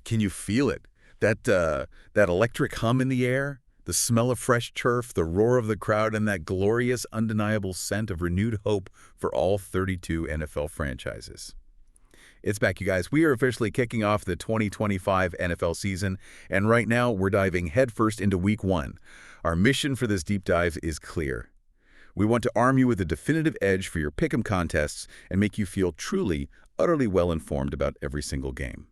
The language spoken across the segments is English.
Can you feel it? That electric hum in the air, the smell of fresh turf, the roar of the crowd, and that glorious, undeniable scent of renewed hope for all 32 NFL franchises. It's back, you guys. We are officially kicking off the 2025 NFL season, and right now we're diving headfirst into Week 1. Our mission for this deep dive is clear. We want to arm you with a definitive edge for your pick'em contests and make you feel truly, utterly well-informed about every single game.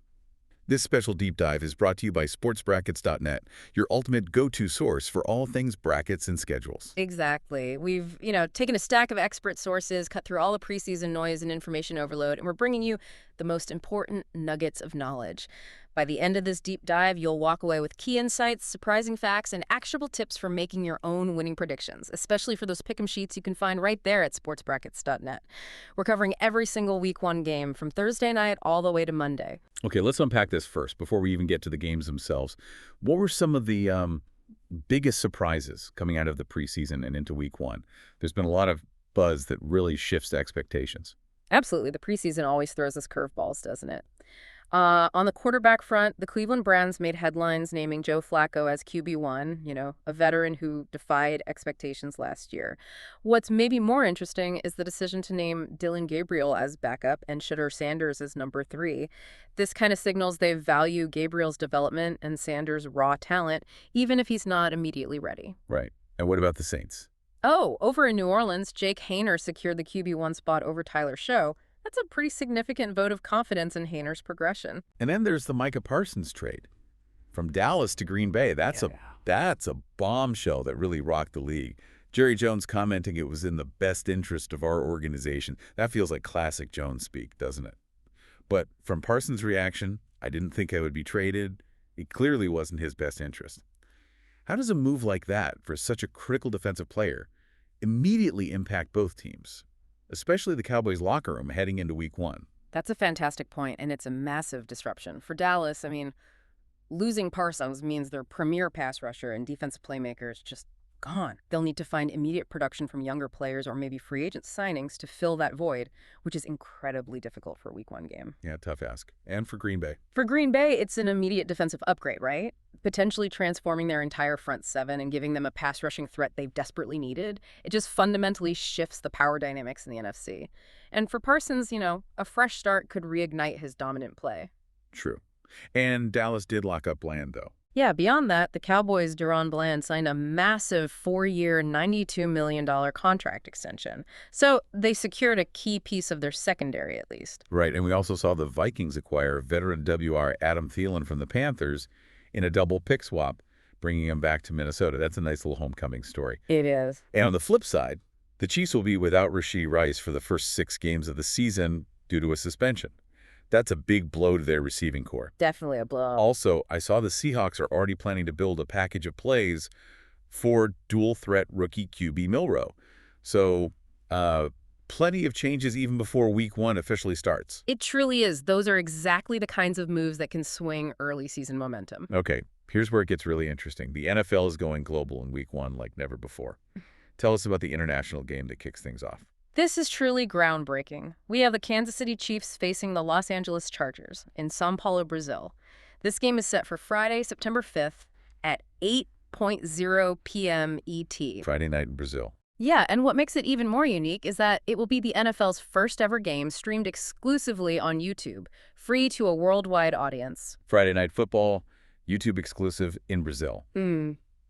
This special deep dive is brought to you by sportsbrackets.net, your ultimate go-to source for all things brackets and schedules. Exactly. We've, taken a stack of expert sources, cut through all the preseason noise and information overload, and we're bringing you the most important nuggets of knowledge. By the end of this deep dive, you'll walk away with key insights, surprising facts, and actionable tips for making your own winning predictions, especially for those pick'em sheets you can find right there at sportsbrackets.net. We're covering every single Week 1 game from Thursday night all the way to Monday. Okay, let's unpack this first before we even get to the games themselves. What were some of the biggest surprises coming out of the preseason and into Week 1? There's been a lot of buzz that really shifts expectations. Absolutely. The preseason always throws us curveballs, doesn't it? On the quarterback front, the Cleveland Browns made headlines naming Joe Flacco as QB1, a veteran who defied expectations last year. What's maybe more interesting is the decision to name Dylan Gabriel as backup and Shedeur Sanders as number 3. This kind of signals they value Gabriel's development and Sanders' raw talent, even if he's not immediately ready. Right. And what about the Saints? Oh, over in New Orleans, Jake Haener secured the QB1 spot over Tyler Show. That's a pretty significant vote of confidence in Haener's progression. And then there's the Micah Parsons trade. From Dallas to Green Bay, that's a bombshell that really rocked the league. Jerry Jones commenting it was in the best interest of our organization. That feels like classic Jones speak, doesn't it? But from Parsons' reaction, I didn't think I would be traded. It clearly wasn't his best interest. How does a move like that for such a critical defensive player immediately impact both teams, especially the Cowboys' locker room heading into Week 1? That's a fantastic point, and it's a massive disruption. For Dallas, losing Parsons means their premier pass rusher and defensive playmaker is just gone. They'll need to find immediate production from younger players or maybe free agent signings to fill that void, which is incredibly difficult for a Week 1 game. Yeah, tough ask. And for Green Bay? For Green Bay, it's an immediate defensive upgrade, right? Potentially transforming their entire front seven and giving them a pass rushing threat they've desperately needed. It just fundamentally shifts the power dynamics in the NFC. And for Parsons, a fresh start could reignite his dominant play. True. And Dallas did lock up Bland, though. Yeah, beyond that, the Cowboys' Deron Bland signed a massive 4-year, $92 million contract extension. So they secured a key piece of their secondary, at least. Right, and we also saw the Vikings acquire veteran WR Adam Thielen from the Panthers in a double pick swap, bringing him back to Minnesota. That's a nice little homecoming story. It is. And on the flip side, the Chiefs will be without Rashee Rice for the first 6 games of the season due to a suspension. That's a big blow to their receiving corps. Definitely a blow. Also, I saw the Seahawks are already planning to build a package of plays for dual-threat rookie QB Milroe. So, plenty of changes even before Week 1 officially starts. It truly is. Those are exactly the kinds of moves that can swing early season momentum. Okay, here's where it gets really interesting. The NFL is going global in Week 1 like never before. Tell us about the international game that kicks things off. This is truly groundbreaking. We have the Kansas City Chiefs facing the Los Angeles Chargers in São Paulo, Brazil. This game is set for Friday, September 5th at 8:00 p.m. ET. Friday night in Brazil. Yeah, and what makes it even more unique is that it will be the NFL's first ever game streamed exclusively on YouTube, free to a worldwide audience. Friday Night Football, YouTube exclusive in Brazil.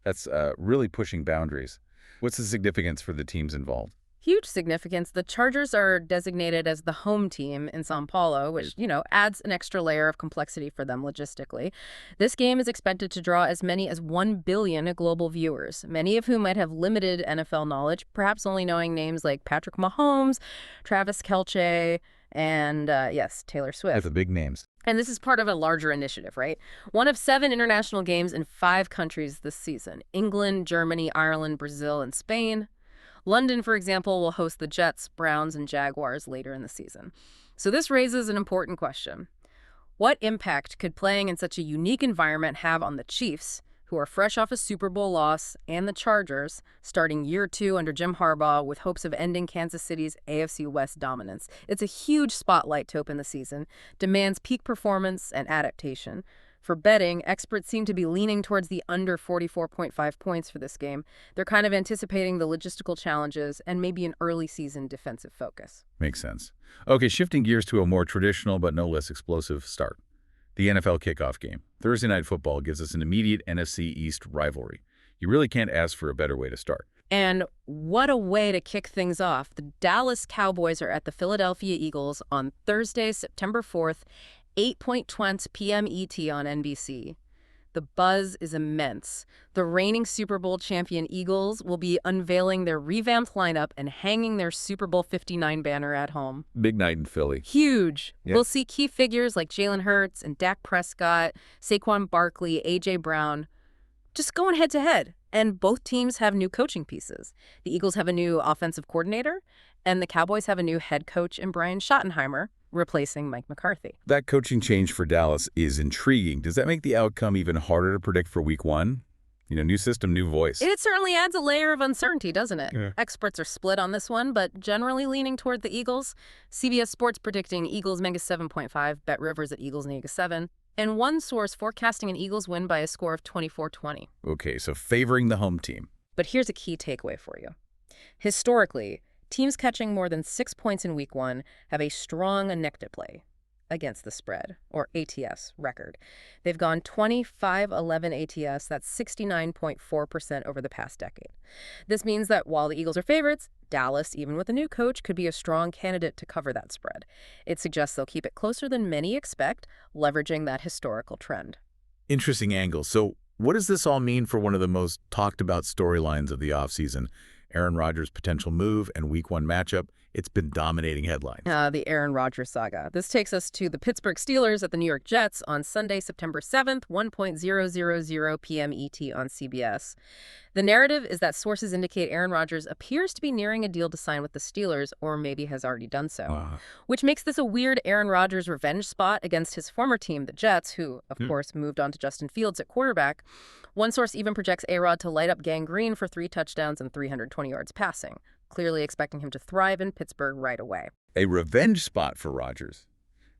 That's really pushing boundaries. What's the significance for the teams involved? Huge significance. The Chargers are designated as the home team in São Paulo, which, adds an extra layer of complexity for them logistically. This game is expected to draw as many as 1 billion global viewers, many of whom might have limited NFL knowledge, perhaps only knowing names like Patrick Mahomes, Travis Kelce, and, Taylor Swift. That's the big names. And this is part of a larger initiative, right? One of 7 international games in 5 countries this season: England, Germany, Ireland, Brazil, and Spain. London, for example, will host the Jets, Browns, and Jaguars later in the season. So this raises an important question. What impact could playing in such a unique environment have on the Chiefs, who are fresh off a Super Bowl loss, and the Chargers, starting year 2 under Jim Harbaugh with hopes of ending Kansas City's AFC West dominance? It's a huge spotlight to open the season, demands peak performance and adaptation. For betting, experts seem to be leaning towards the under 44.5 points for this game. They're kind of anticipating the logistical challenges and maybe an early season defensive focus. Makes sense. Okay, shifting gears to a more traditional but no less explosive start. The NFL kickoff game. Thursday Night Football gives us an immediate NFC East rivalry. You really can't ask for a better way to start. And what a way to kick things off. The Dallas Cowboys are at the Philadelphia Eagles on Thursday, September 4th, 8:20 p.m. ET on NBC. The buzz is immense. The reigning Super Bowl champion Eagles will be unveiling their revamped lineup and hanging their Super Bowl 59 banner at home. Big night in Philly. Huge. Yeah. We'll see key figures like Jalen Hurts and Dak Prescott, Saquon Barkley, A.J. Brown, just going head-to-head. And both teams have new coaching pieces. The Eagles have a new offensive coordinator, and the Cowboys have a new head coach in Brian Schottenheimer, replacing Mike McCarthy. That coaching change for Dallas is intriguing. Does that make the outcome even harder to predict for week one? New system, new voice. It certainly adds a layer of uncertainty, doesn't it? Yeah. Experts are split on this one, but generally leaning toward the Eagles. CBS Sports predicting Eagles mega 7.5, Bet Rivers at Eagles mega 7, and one source forecasting an Eagles win by a score of 24-20. Okay, so favoring the home team. But here's a key takeaway for you. Historically, teams catching more than 6 points in week one have a strong negative play against the spread, or ATS, record. They've gone 25-11 ATS, that's 69.4% over the past decade. This means that while the Eagles are favorites, Dallas, even with a new coach, could be a strong candidate to cover that spread. It suggests they'll keep it closer than many expect, leveraging that historical trend. Interesting angle. So what does this all mean for one of the most talked about storylines of the offseason? Aaron Rodgers' potential move and week one matchup. It's been dominating headlines. The Aaron Rodgers saga. This takes us to the Pittsburgh Steelers at the New York Jets on Sunday, September 7th, 1:00 p.m. ET on CBS. The narrative is that sources indicate Aaron Rodgers appears to be nearing a deal to sign with the Steelers, or maybe has already done so, which makes this a weird Aaron Rodgers revenge spot against his former team, the Jets, who, of course, moved on to Justin Fields at quarterback. One source even projects A-Rod to light up Gang Green for 3 touchdowns and 320 yards passing, clearly expecting him to thrive in Pittsburgh right away. A revenge spot for Rodgers.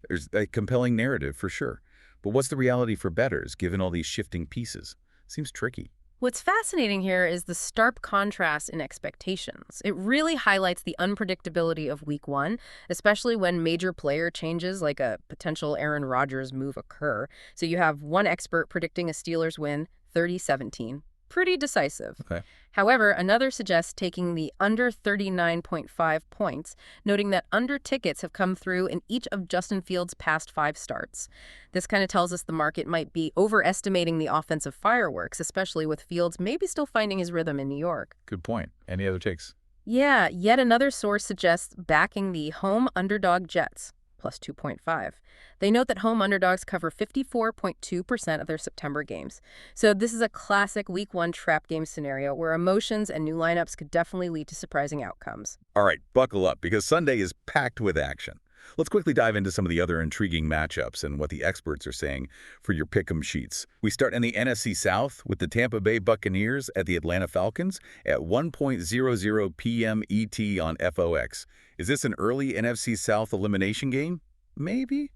There's a compelling narrative for sure. But what's the reality for bettors, given all these shifting pieces? Seems tricky. What's fascinating here is the stark contrast in expectations. It really highlights the unpredictability of week one, especially when major player changes like a potential Aaron Rodgers move occur. So you have one expert predicting a Steelers win 30-17. Pretty decisive. Okay. However, another suggests taking the under 39.5 points, noting that under tickets have come through in each of Justin Fields' past 5 starts. This kind of tells us the market might be overestimating the offensive fireworks, especially with Fields maybe still finding his rhythm in New York. Good point. Any other takes? Yeah, yet another source suggests backing the home underdog Jets, plus 2.5. They note that home underdogs cover 54.2% of their September games. So this is a classic week one trap game scenario where emotions and new lineups could definitely lead to surprising outcomes. All right, buckle up, because Sunday is packed with action. Let's quickly dive into some of the other intriguing matchups and what the experts are saying for your pick'em sheets. We start in the NFC South with the Tampa Bay Buccaneers at the Atlanta Falcons at 1:00 p.m. ET on FOX. Is this an early NFC South elimination game? Maybe.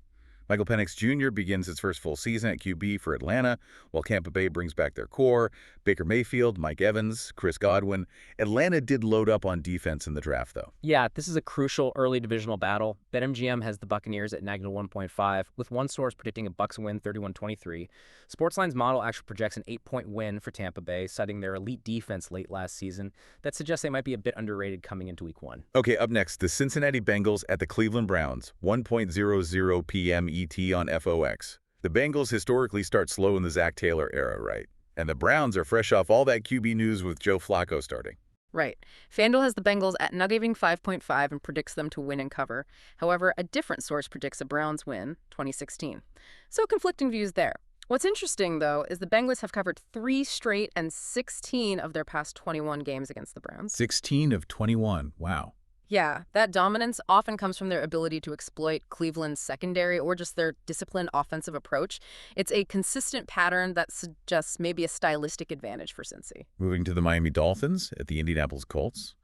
Michael Penix Jr. begins his first full season at QB for Atlanta, while Tampa Bay brings back their core. Baker Mayfield, Mike Evans, Chris Godwin. Atlanta did load up on defense in the draft, though. Yeah, this is a crucial early divisional battle. BetMGM has the Buccaneers at -1.5, with one source predicting a Bucs win 31-23. Sportsline's model actually projects an 8-point win for Tampa Bay, citing their elite defense late last season. That suggests they might be a bit underrated coming into week one. Okay, up next, the Cincinnati Bengals at the Cleveland Browns, 1:00 p.m. ET on FOX. The Bengals historically start slow in the Zach Taylor era, right? And the Browns are fresh off all that QB news with Joe Flacco starting. Right. FanDuel has the Bengals at nugging 5.5 and predicts them to win and cover. However, a different source predicts a Browns win, 2016. So conflicting views there. What's interesting, though, is the Bengals have covered 3 straight and 16 of their past 21 games against the Browns. 16 of 21. Wow. Yeah, that dominance often comes from their ability to exploit Cleveland's secondary or just their disciplined offensive approach. It's a consistent pattern that suggests maybe a stylistic advantage for Cincy. Moving to the Miami Dolphins at the Indianapolis Colts,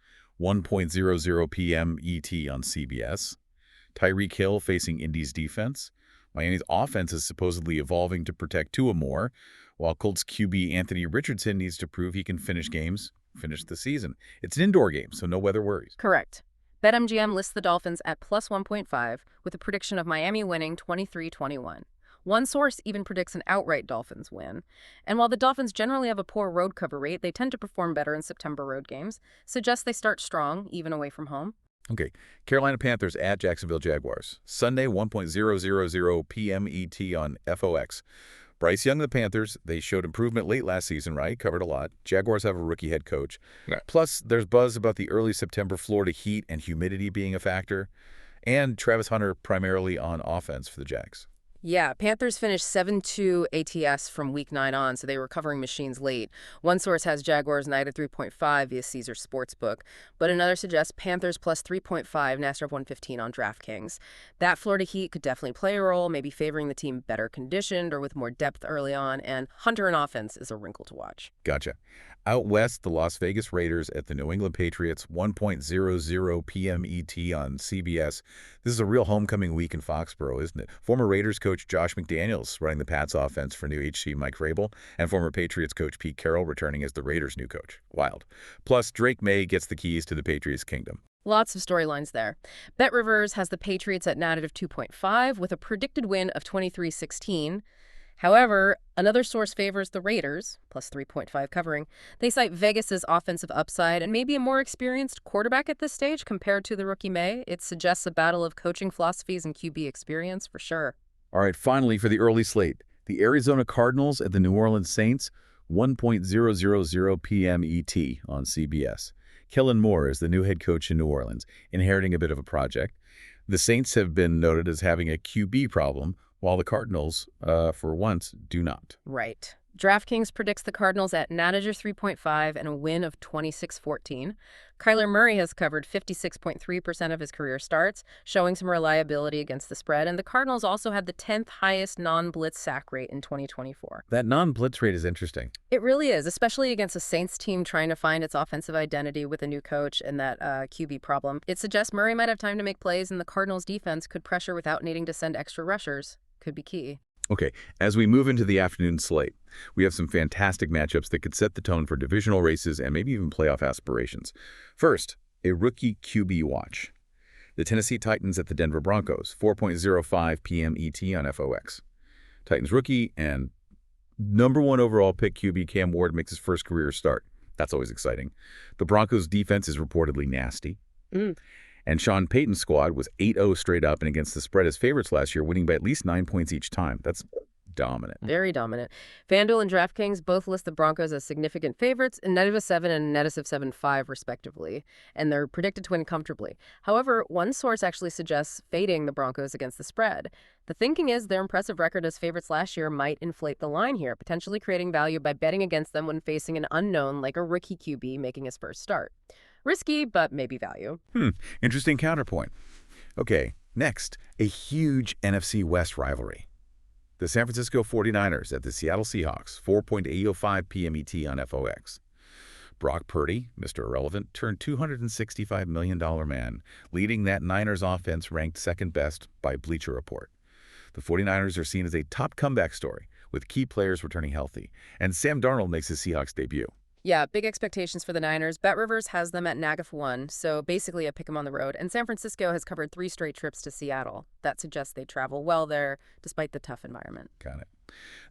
1:00 p.m. ET on CBS. Tyreek Hill facing Indy's defense. Miami's offense is supposedly evolving to protect Tua more, while Colts QB Anthony Richardson needs to prove he can finish games, finish the season. It's an indoor game, so no weather worries. Correct. BetMGM lists the Dolphins at plus 1.5 with a prediction of Miami winning 23-21. One source even predicts an outright Dolphins win. And while the Dolphins generally have a poor road cover rate, they tend to perform better in September road games, suggests they start strong, even away from home. Okay, Carolina Panthers at Jacksonville Jaguars. Sunday, 1:000 p.m. ET on FOX. Bryce Young and the Panthers, they showed improvement late last season, right? Covered a lot. Jaguars have a rookie head coach. Yeah. Plus, there's buzz about the early September Florida heat and humidity being a factor. And Travis Hunter primarily on offense for the Jags. Yeah, Panthers finished 7-2 ATS from Week 9 on, so they were covering machines late. One source has Jaguars night at 3.5 via Caesar Sportsbook, but another suggests Panthers plus 3.5, Nasdaq 115 on DraftKings. That Florida heat could definitely play a role, maybe favoring the team better conditioned or with more depth early on, and Hunter in offense is a wrinkle to watch. Gotcha. Out west, the Las Vegas Raiders at the New England Patriots, 1:00 p.m. ET on CBS. This is a real homecoming week in Foxborough, isn't it? Former Raiders coach Josh McDaniels running the Pats offense for new HC Mike Vrabel, and former Patriots coach Pete Carroll returning as the Raiders' new coach. Wild. Plus, Drake May gets the keys to the Patriots' kingdom. Lots of storylines there. BetRivers has the Patriots at negative 2.5 with a predicted win of 23-16. However, another source favors the Raiders, plus 3.5 covering. They cite Vegas's offensive upside and maybe a more experienced quarterback at this stage compared to the rookie May. It suggests a battle of coaching philosophies and QB experience for sure. All right, finally, for the early slate, the Arizona Cardinals at the New Orleans Saints, 1:000 p.m. ET on CBS. Kellen Moore is the new head coach in New Orleans, inheriting a bit of a project. The Saints have been noted as having a QB problem, while the Cardinals, for once, do not. Right. DraftKings predicts the Cardinals at Nanager 3.5 and a win of 26-14. Kyler Murray has covered 56.3% of his career starts, showing some reliability against the spread, and the Cardinals also had the 10th highest non-blitz sack rate in 2024. That non-blitz rate is interesting. It really is, especially against a Saints team trying to find its offensive identity with a new coach and that QB problem. It suggests Murray might have time to make plays, and the Cardinals' defense could pressure without needing to send extra rushers. Could be key. Okay, as we move into the afternoon slate, we have some fantastic matchups that could set the tone for divisional races and maybe even playoff aspirations. First, a rookie QB watch. The Tennessee Titans at the Denver Broncos, 4:05 p.m. ET on FOX. Titans rookie and #1 overall pick QB Cam Ward makes his first career start. That's always exciting. The Broncos' defense is reportedly nasty. And Sean Payton's squad was 8-0 straight up and against the spread as favorites last year, winning by at least 9 points each time. That's dominant. Very dominant. FanDuel and DraftKings both list the Broncos as significant favorites, a net of 7 and a net of 7.5, respectively, and they're predicted to win comfortably. However, one source actually suggests fading the Broncos against the spread. The thinking is their impressive record as favorites last year might inflate the line here, potentially creating value by betting against them when facing an unknown like a rookie QB making his first start. Risky, but maybe value. Interesting counterpoint. Okay, next, a huge NFC West rivalry. The San Francisco 49ers at the Seattle Seahawks, 4:05 p.m. ET on FOX. Brock Purdy, Mr. Irrelevant, turned $265 million man, leading that Niners offense ranked second best by Bleacher Report. The 49ers are seen as a top comeback story, with key players returning healthy, and Sam Darnold makes his Seahawks debut. Yeah, big expectations for the Niners. BetRivers has them at -1, so basically a pick 'em on the road. And San Francisco has covered 3 straight trips to Seattle. That suggests they travel well there, despite the tough environment. Got it.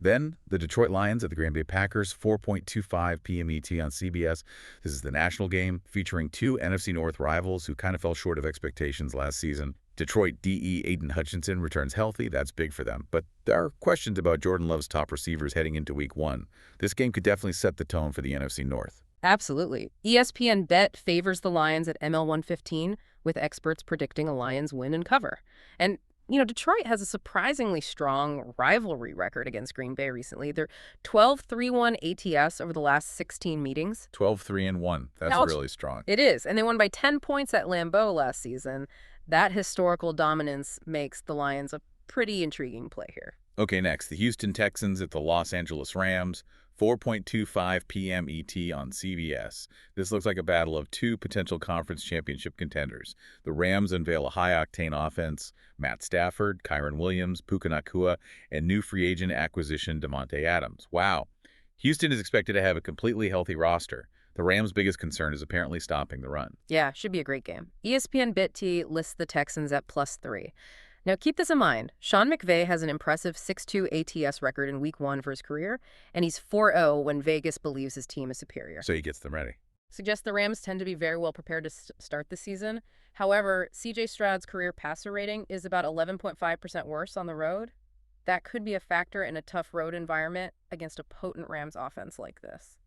Then, the Detroit Lions at the Green Bay Packers, 4:25 p.m. ET on CBS. This is the national game featuring 2 NFC North rivals who kind of fell short of expectations last season. Detroit DE Aiden Hutchinson returns healthy. That's big for them. But there are questions about Jordan Love's top receivers heading into Week 1. This game could definitely set the tone for the NFC North. Absolutely. ESPN Bet favors the Lions at ML 115, with experts predicting a Lions win and cover. And Detroit has a surprisingly strong rivalry record against Green Bay recently. They're 12-3-1 ATS over the last 16 meetings. 12-3-1. That's really strong. It is. And they won by 10 points at Lambeau last season. That historical dominance makes the Lions a pretty intriguing play here. Okay, next, the Houston Texans at the Los Angeles Rams, 4:25 p.m. ET on CBS. This looks like a battle of two potential conference championship contenders. The Rams unveil a high-octane offense, Matt Stafford, Kyren Williams, Puka Nacua, and new free agent acquisition Davante Adams. Wow. Houston is expected to have a completely healthy roster. The Rams' biggest concern is apparently stopping the run. Yeah, should be a great game. ESPN BitT lists the Texans at +3. Now, keep this in mind. Sean McVay has an impressive 6-2 ATS record in Week 1 for his career, and he's 4-0 when Vegas believes his team is superior. So he gets them ready. Suggests the Rams tend to be very well prepared to start the season. However, C.J. Stroud's career passer rating is about 11.5% worse on the road. That could be a factor in a tough road environment against a potent Rams offense like this.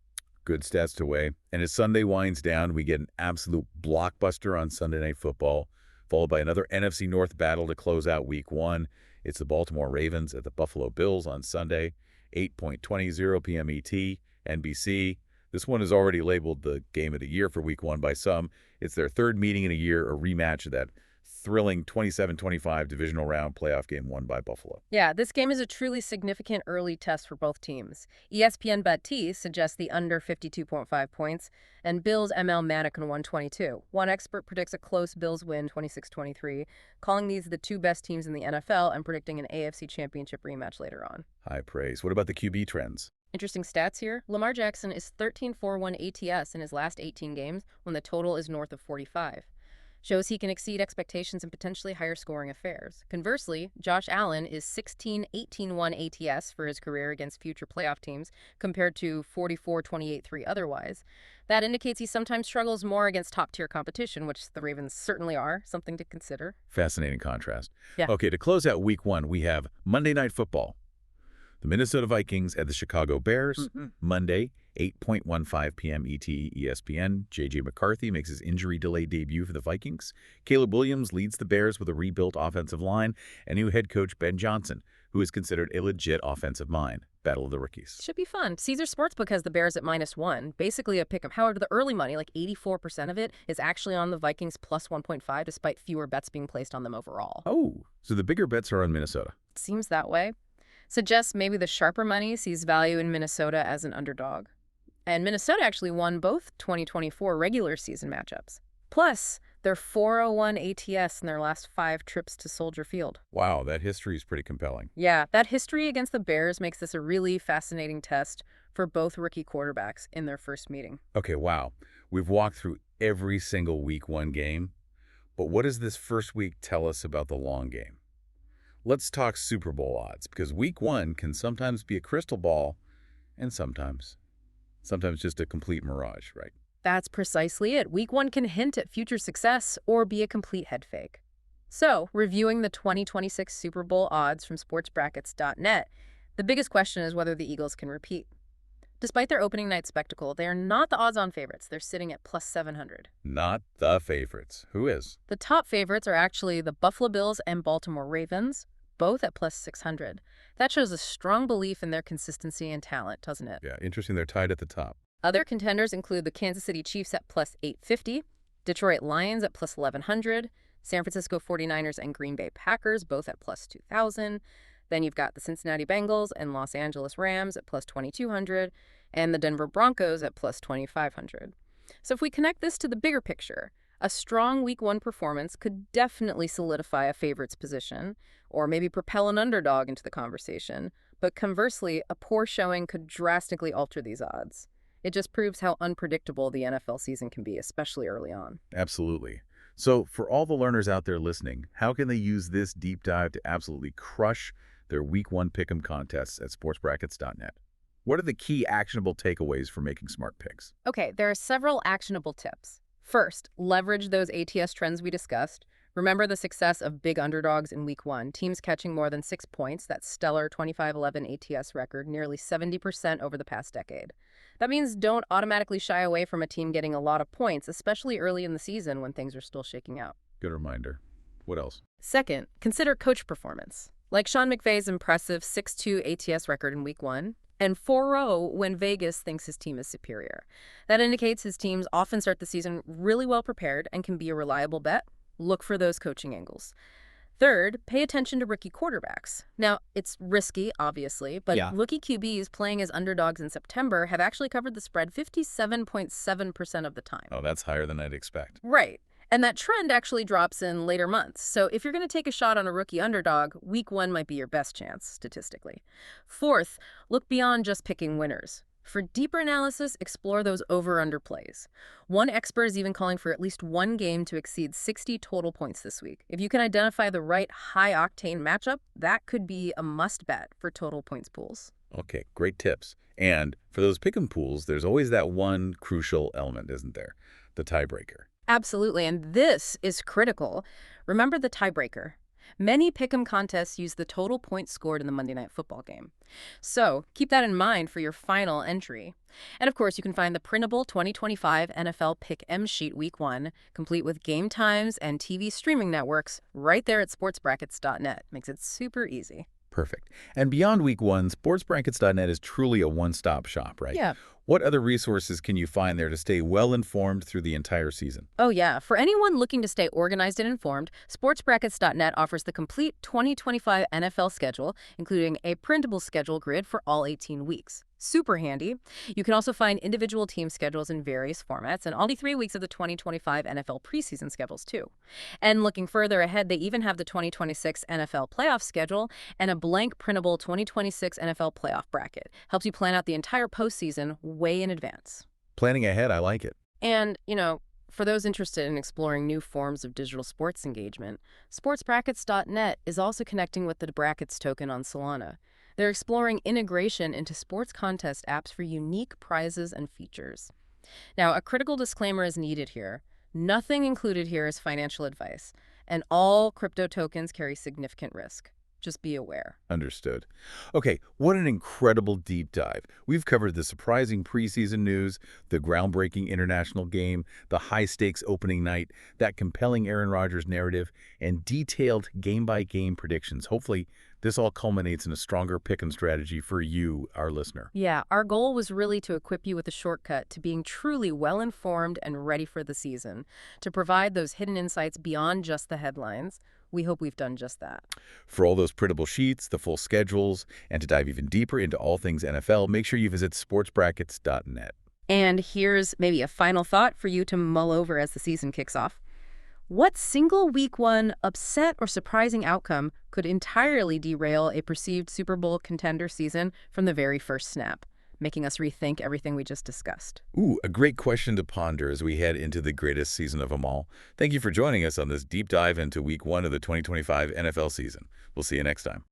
Good stats to weigh. And as Sunday winds down, we get an absolute blockbuster on Sunday Night Football, followed by another NFC North battle to close out Week 1. It's the Baltimore Ravens at the Buffalo Bills on Sunday, 8:20 p.m. ET, NBC. This one is already labeled the game of the year for Week 1 by some. It's their third meeting in a year, a rematch of that thrilling 27-25 divisional round playoff game won by Buffalo. Yeah, this game is a truly significant early test for both teams. ESPN BetT suggests the under 52.5 points, and Bills ML Manic 122. One expert predicts a close Bills win 26-23, calling these the two best teams in the NFL and predicting an AFC Championship rematch later on. High praise. What about the QB trends? Interesting stats here. Lamar Jackson is 13-4-1 ATS in his last 18 games when the total is north of 45. Shows he can exceed expectations in potentially higher scoring affairs. Conversely, Josh Allen is 16-18-1 ATS for his career against future playoff teams compared to 44-28-3 otherwise. That indicates he sometimes struggles more against top-tier competition, which the Ravens certainly are, something to consider. Fascinating contrast. Yeah. Okay, to close out Week 1, we have Monday Night Football. The Minnesota Vikings at the Chicago Bears. Monday, 8:15 p.m. ET, ESPN. J.J. McCarthy makes his injury-delayed debut for the Vikings. Caleb Williams leads the Bears with a rebuilt offensive line, and new head coach Ben Johnson, who is considered a legit offensive mind. Battle of the Rookies. Should be fun. Caesar Sportsbook has the Bears at -1, basically a pick'em. However, the early money, like 84% of it, is actually on the Vikings plus 1.5, despite fewer bets being placed on them overall. Oh, so the bigger bets are on Minnesota. It seems that way. Suggests maybe the sharper money sees value in Minnesota as an underdog. And Minnesota actually won both 2024 regular season matchups. Plus, they're 401 ATS in their last 5 trips to Soldier Field. Wow, that history is pretty compelling. Yeah, that history against the Bears makes this a really fascinating test for both rookie quarterbacks in their first meeting. Okay, wow. We've walked through every single Week 1 game, but what does this first week tell us about the long game? Let's talk Super Bowl odds, because Week 1 can sometimes be a crystal ball and sometimes just a complete mirage, right? That's precisely it. Week 1 can hint at future success or be a complete head fake. So, reviewing the 2026 Super Bowl odds from sportsbrackets.net, the biggest question is whether the Eagles can repeat. Despite their opening night spectacle, they are not the odds-on favorites. They're sitting at plus 700. Not the favorites. Who is? The top favorites are actually the Buffalo Bills and Baltimore Ravens, both at plus 600. That shows a strong belief in their consistency and talent, doesn't it? Yeah, interesting. They're tied at the top. Other contenders include the Kansas City Chiefs at plus 850, Detroit Lions at plus 1100, San Francisco 49ers and Green Bay Packers both at plus 2000. Then you've got the Cincinnati Bengals and Los Angeles Rams at plus 2200, and the Denver Broncos at plus 2500. So if we connect this to the bigger picture, a strong Week 1 performance could definitely solidify a favorite's position, or maybe propel an underdog into the conversation. But conversely, a poor showing could drastically alter these odds. It just proves how unpredictable the NFL season can be, especially early on. Absolutely. So for all the learners out there listening, how can they use this deep dive to absolutely crush their Week 1 pick'em contests at sportsbrackets.net? What are the key actionable takeaways for making smart picks? Okay, there are several actionable tips. First, leverage those ATS trends we discussed. Remember the success of big underdogs in Week 1, teams catching more than 6 points, that stellar 25-11 ATS record, nearly 70% over the past decade. That means don't automatically shy away from a team getting a lot of points, especially early in the season when things are still shaking out. Good reminder. What else? Second, consider coach performance. Like Sean McVay's impressive 6-2 ATS record in Week 1, and 4-0 when Vegas thinks his team is superior. That indicates his teams often start the season really well prepared and can be a reliable bet. Look for those coaching angles. Third, pay attention to rookie quarterbacks. Now, it's risky, obviously, but Yeah. rookie QBs playing as underdogs in September have actually covered the spread 57.7% of the time. Oh, that's higher than I'd expect. Right. And that trend actually drops in later months. So if you're going to take a shot on a rookie underdog, week 1 might be your best chance, statistically. Fourth, look beyond just picking winners. For deeper analysis, explore those over-under plays. One expert is even calling for at least one game to exceed 60 total points this week. If you can identify the right high-octane matchup, that could be a must-bet for total points pools. Okay, great tips. And for those pick'em pools, there's always that one crucial element, isn't there? The tiebreaker. Absolutely, and this is critical. Remember the tiebreaker. Many pick'em contests use the total points scored in the Monday Night Football game. So keep that in mind for your final entry. And of course, you can find the printable 2025 NFL Pick-em sheet week 1, complete with game times and TV streaming networks, right there at sportsbrackets.net. Makes it super easy. Perfect. And beyond week 1, sportsbrackets.net is truly a one-stop shop, right? Yeah. What other resources can you find there to stay well-informed through the entire season? Oh, yeah. For anyone looking to stay organized and informed, sportsbrackets.net offers the complete 2025 NFL schedule, including a printable schedule grid for all 18 weeks. Super handy. You can also find individual team schedules in various formats and all 3 weeks of the 2025 NFL preseason schedules, too. And looking further ahead, they even have the 2026 NFL playoff schedule and a blank printable 2026 NFL playoff bracket. Helps you plan out the entire postseason way in advance. Planning ahead, I like it. And, for those interested in exploring new forms of digital sports engagement, sportsbrackets.net is also connecting with the Brackets token on Solana. They're exploring integration into sports contest apps for unique prizes and features. Now, a critical disclaimer is needed here. Nothing included here is financial advice, and all crypto tokens carry significant risk. Just be aware. Understood. Okay, what an incredible deep dive. We've covered the surprising preseason news, the groundbreaking international game, the high-stakes opening night, that compelling Aaron Rodgers narrative, and detailed game-by-game predictions. Hopefully, this all culminates in a stronger pick-em strategy for you, our listener. Yeah, our goal was really to equip you with a shortcut to being truly well-informed and ready for the season, to provide those hidden insights beyond just the headlines. We hope we've done just that. For all those printable sheets, the full schedules, and to dive even deeper into all things NFL, make sure you visit sportsbrackets.net. And here's maybe a final thought for you to mull over as the season kicks off. What single week 1 upset or surprising outcome could entirely derail a perceived Super Bowl contender season from the very first snap, making us rethink everything we just discussed? Ooh, a great question to ponder as we head into the greatest season of them all. Thank you for joining us on this deep dive into week 1 of the 2025 NFL season. We'll see you next time.